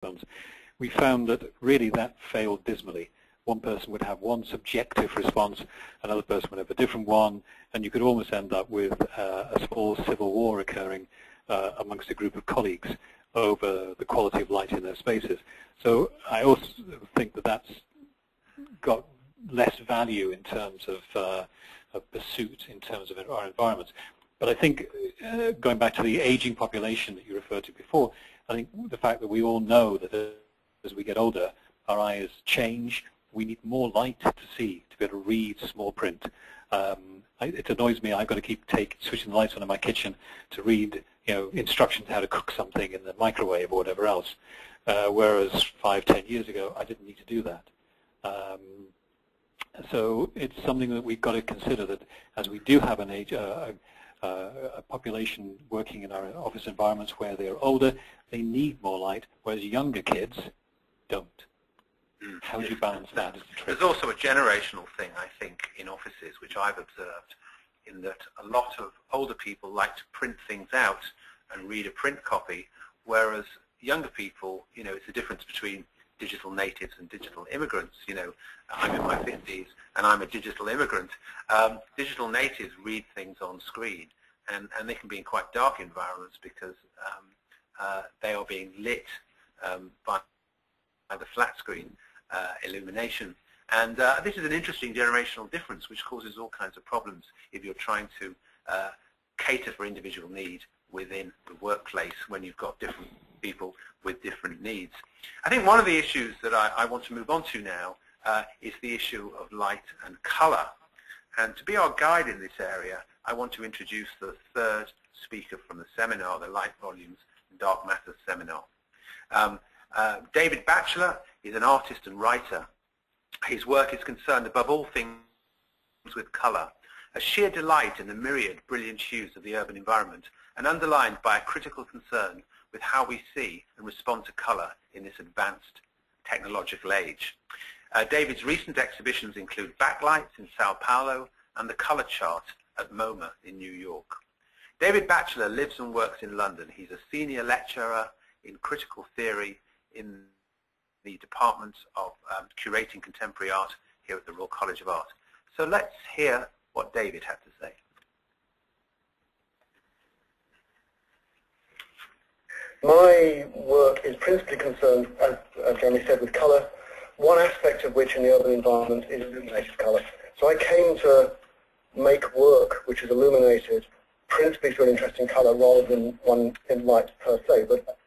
smartphones, we found that really that failed dismally. One person would have one subjective response, another person would have a different one, and you could almost end up with a small civil war occurring amongst a group of colleagues over the quality of light in their spaces. So I also think that that's got less value in terms of pursuit, in terms of our environments. But I think, going back to the aging population that you referred to before, I think the fact that we all know that as we get older, our eyes change. We need more light to see, to be able to read small print. It annoys me. I've got to keep switching the lights on in my kitchen to read, instructions how to cook something in the microwave or whatever else. Whereas 5, 10 years ago, I didn't need to do that. So it's something that we've got to consider, that as we do have a population working in our office environments where they're older, they need more light, whereas younger kids don't. How do you balance that? Is the trick. There's also a generational thing, I think, in offices, which I've observed, in that a lot of older people like to print things out and read a print copy, whereas younger people, it's the difference between digital natives and digital immigrants. I'm in my 50s and I'm a digital immigrant. Digital natives read things on screen, and they can be in quite dark environments because they are being lit by the flat screen illumination. And this is an interesting generational difference which causes all kinds of problems if you're trying to cater for individual need within the workplace when you've got different people with different needs. I think one of the issues that I want to move on to now is the issue of light and color. And to be our guide in this area, I want to introduce the third speaker from the seminar, the Light Volumes and Dark Matters seminar. David Batchelor is an artist and writer. His work is concerned above all things with color, a sheer delight in the myriad brilliant hues of the urban environment, and underlined by a critical concern with how we see and respond to color in this advanced technological age. David's recent exhibitions include Backlights in Sao Paulo and the Color Chart at MoMA in New York. David Batchelor lives and works in London. He's a senior lecturer in critical theory in the Department of Curating Contemporary Art here at the Royal College of Art. So let's hear what David had to say. My work is principally concerned, as Jeremy said, with colour, one aspect of which in the urban environment is illuminated colour. So I came to make work which is illuminated principally through an interest in colour rather than one in light per se, but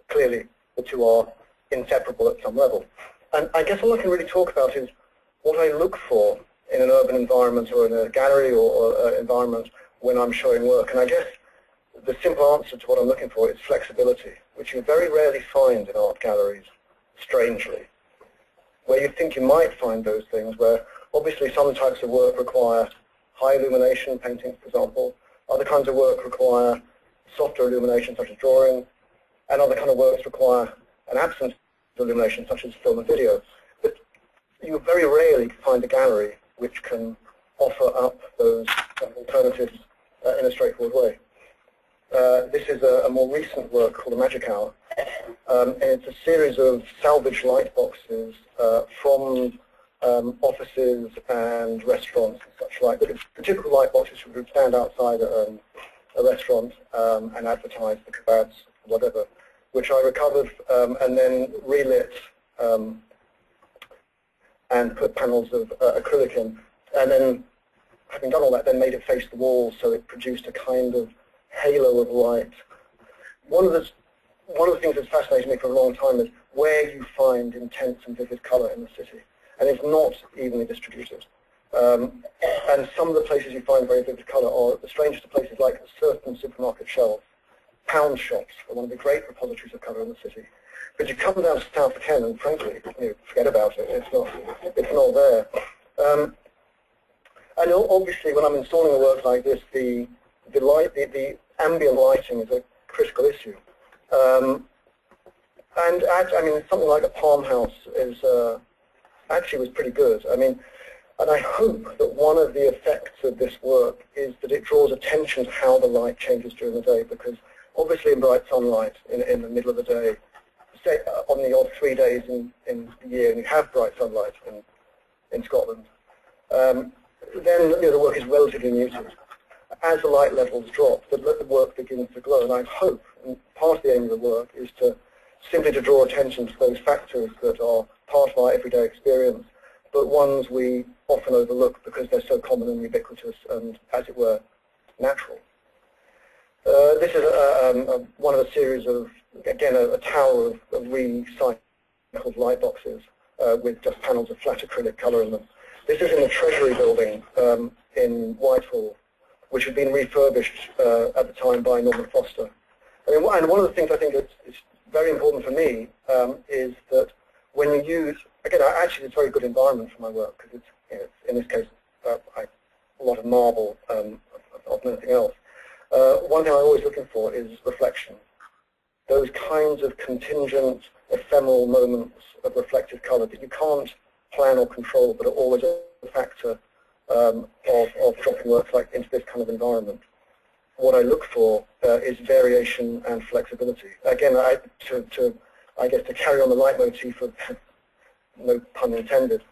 clearly the two are inseparable at some level. And I guess all I can really talk about is what I look for in an urban environment or in a gallery or environment when I'm showing work. And I guess the simple answer to what I'm looking for is flexibility, which you very rarely find in art galleries, strangely. Where you think you might find those things, where obviously some types of work require high illumination, painting for example, other kinds of work require softer illumination such as drawing, and other kind of works require an absence of illumination such as film and video. But you very rarely find a gallery which can offer up those alternatives in a straightforward way. This is a more recent work called The Magic Hour, and it's a series of salvaged light boxes from offices and restaurants and such like. The typical light boxes would stand outside a restaurant and advertise the kebabs, whatever, which I recovered and then relit and put panels of acrylic in, and then having done all that, then made it face the wall so it produced a kind of halo of light. One of the things that's fascinated me for a long time is where you find intense and vivid colour in the city, and it's not evenly distributed. And some of the places you find very vivid colour are the strangest of places, like certain supermarket shelves. Pound shops are one of the great repositories of colour in the city. But you come down to South Ken and frankly, forget about it. It's not there. And obviously, when I'm installing a work like this, the ambient lighting is a critical issue. And I mean, something like a Palm House is actually was pretty good. I mean, and I hope that one of the effects of this work is that it draws attention to how the light changes during the day, because obviously in bright sunlight in the middle of the day, say on the odd 3 days in the year, and you have bright sunlight in Scotland, then the work is relatively muted. As the light levels drop, the work begins to glow, and I hope, and part of the aim of the work is simply to draw attention to those factors that are part of our everyday experience, but ones we often overlook because they're so common and ubiquitous and, as it were, natural. This is one of a series of, again, a tower of recycled light boxes with just panels of flat acrylic colour in them. This is in the Treasury building in Whitehall, which had been refurbished at the time by Norman Foster. And one of the things I think is very important for me is that when you use, again, actually it's a very good environment for my work because it's, in this case, a lot of marble of nothing else. One thing I'm always looking for is reflection. Those kinds of contingent, ephemeral moments of reflective colour that you can't plan or control, but are always a factor of dropping works like into this kind of environment. What I look for is variation and flexibility. Again, I guess to carry on the leitmotif of, no pun intended,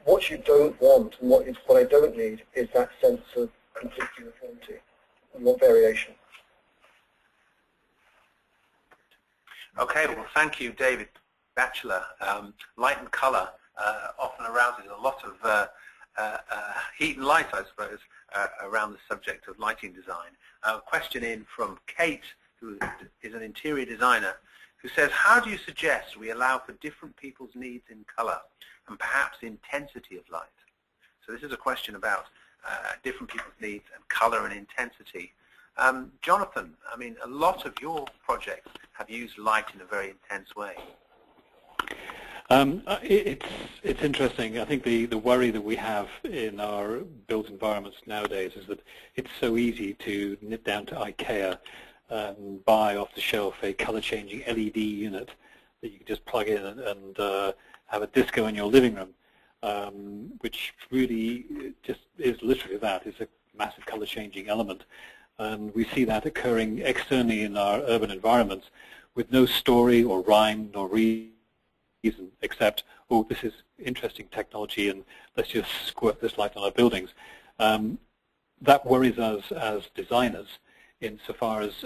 what you don't want and what I don't need is that sense of complete uniformity. You want variation. Okay, well, thank you, David Batchelor. Light and colour often arouses a lot of heat and light, I suppose, around the subject of lighting design. A question in from Kate, who is an interior designer, who says, how do you suggest we allow for different people's needs in colour and perhaps intensity of light? So this is a question about different people's needs and colour and intensity. Jonathan, I mean, a lot of your projects have used light in a very intense way. It's interesting. I think the worry that we have in our built environments nowadays is that it's so easy to nip down to IKEA and buy off the shelf a color-changing LED unit that you can just plug in and have a disco in your living room, which really just is literally that. It's a massive color-changing element. And we see that occurring externally in our urban environments with no story or rhyme nor reason except, oh, this is interesting technology and let's just squirt this light on our buildings. That worries us as designers insofar as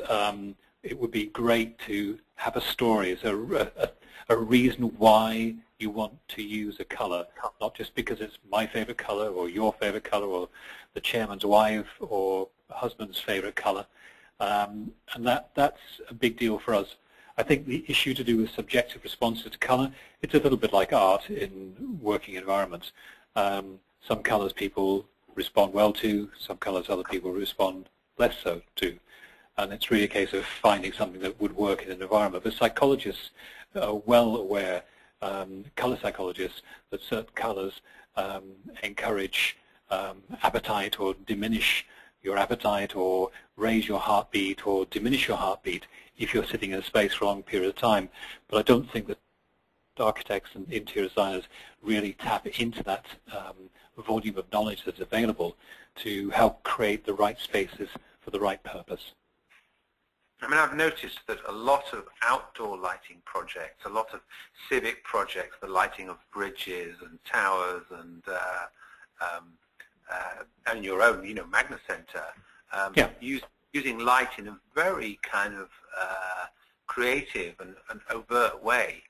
it would be great to have a story, a reason why you want to use a color, not just because it's my favorite color or your favorite color or the chairman's wife or husband's favorite color. And that's a big deal for us. I think the issue to do with subjective responses to color, it's a little bit like art in working environments. Some colors people respond well to, some colors other people respond less so to. And it's really a case of finding something that would work in an environment. But psychologists are well aware, color psychologists, that certain colors encourage appetite or diminish your appetite or raise your heartbeat or diminish your heartbeat if you're sitting in a space for a long period of time. But I don't think that architects and interior designers really tap into that volume of knowledge that's available to help create the right spaces for the right purpose. I mean, I've noticed that a lot of outdoor lighting projects, a lot of civic projects, the lighting of bridges and towers and your own, Magna Center, using light in a very kind of creative and overt way,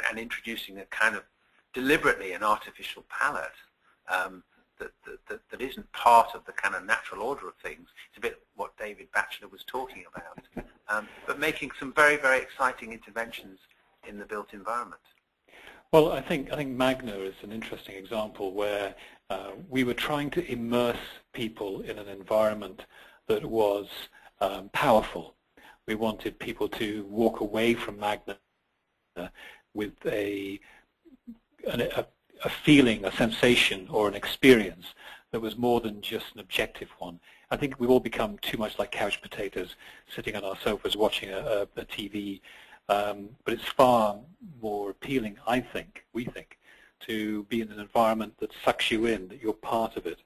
and introducing a kind of deliberately an artificial palette that isn't part of the kind of natural order of things. It's a bit what David Batchelor was talking about, but making some very, very exciting interventions in the built environment. Well, I think Magna is an interesting example where we were trying to immerse people in an environment that was powerful. We wanted people to walk away from Magna with a feeling, a sensation, or an experience that was more than just an objective one. I think we've all become too much like couch potatoes, sitting on our sofas watching a TV. But it's far more appealing, we think, to be in an environment that sucks you in, that you're part of it,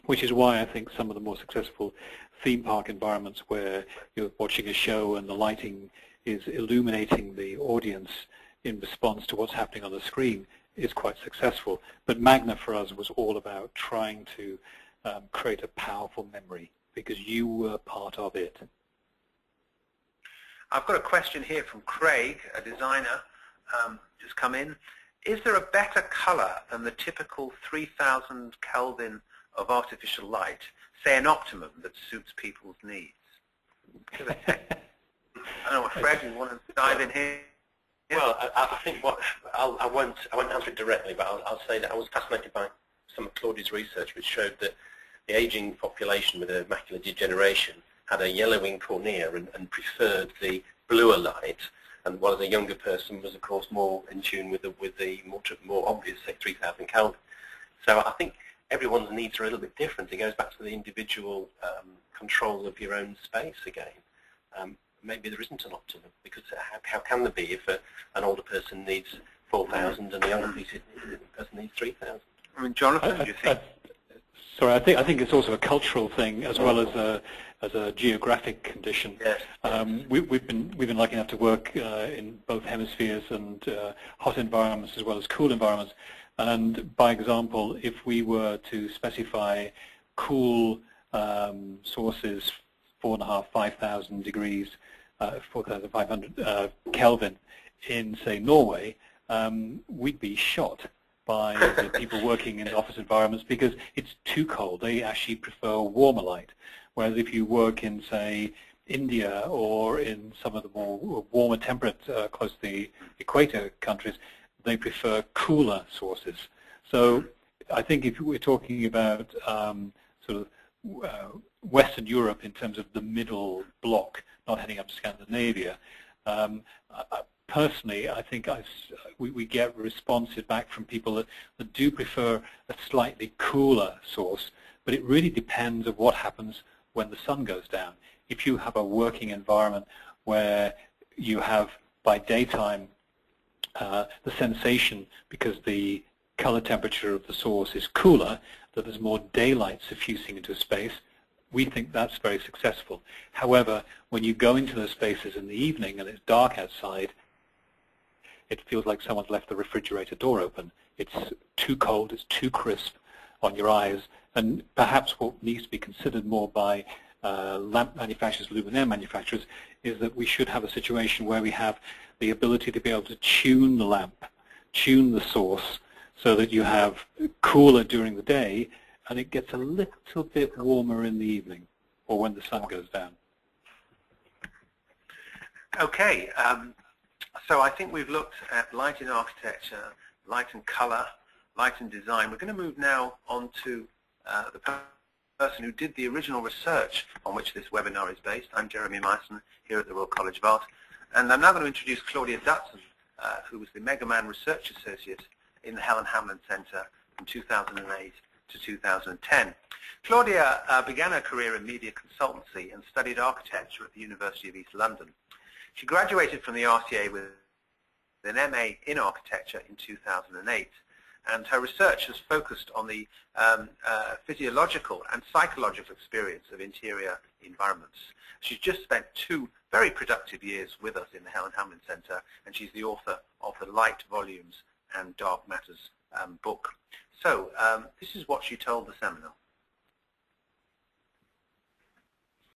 which is why I think some of the more successful theme park environments where you're watching a show and the lighting is illuminating the audience in response to what's happening on the screen is quite successful. But Magna for us was all about trying to create a powerful memory because you were part of it. I've got a question here from Craig, a designer, just come in. Is there a better color than the typical 3000 Kelvin of artificial light, say an optimum that suits people's needs? I don't know, Fred, you want to dive in here? Well, I think I won't answer it directly, but I'll say that I was fascinated by some of Claudia's research, which showed that the aging population with a macular degeneration had a yellowing cornea and preferred the bluer light, and while the younger person was, of course, more in tune with the more obvious, say, 3000 Kelvin. So I think everyone's needs are a little bit different. It goes back to the individual control of your own space again. Maybe there isn't an optimum, because how can there be if an older person needs 4,000 and a younger person needs 3,000? I mean, Jonathan, do you think? Sorry, I think it's also a cultural thing as well as a geographic condition. Yes. We've been lucky enough to work in both hemispheres and hot environments as well as cool environments. And by example, if we were to specify cool sources, 4,500, 5,000 degrees, 4,500 Kelvin in, say, Norway, we'd be shot by the people working in office environments because it's too cold. They actually prefer warmer light. Whereas if you work in, say, India or in some of the more warmer temperate, close to the equator countries, they prefer cooler sources. So I think if we're talking about sort of Western Europe in terms of the middle block, not heading up to Scandinavia, personally, I think we get responses back from people that do prefer a slightly cooler source, but it really depends on what happens when the sun goes down. If you have a working environment where you have, by daytime, the sensation, because the color temperature of the source is cooler, that there's more daylight suffusing into a space, we think that's very successful. However, when you go into those spaces in the evening and it's dark outside, it feels like someone's left the refrigerator door open. It's too cold, it's too crisp on your eyes, and perhaps what needs to be considered more by lamp manufacturers, luminaire manufacturers, is that we should have a situation where we have the ability to be able to tune the lamp, tune the source, so that you have cooler during the day and it gets a little bit warmer in the evening or when the sun goes down. Okay, so I think we've looked at light in architecture, light and color, light and design. We're going to move now on to the person who did the original research on which this webinar is based. I'm Jeremy Myson here at the Royal College of Art, and I'm now going to introduce Claudia Dutson, who was the Megaman Research Associate in the Helen Hamlin Center from 2008 to 2010. Claudia began her career in media consultancy and studied architecture at the University of East London. She graduated from the RCA with an MA in architecture in 2008, and her research has focused on the physiological and psychological experience of interior environments. She's just spent 2 very productive years with us in the Helen Hamlin Center, and she's the author of the Light Volumes and Dark Matters book. So this is what she told the seminar.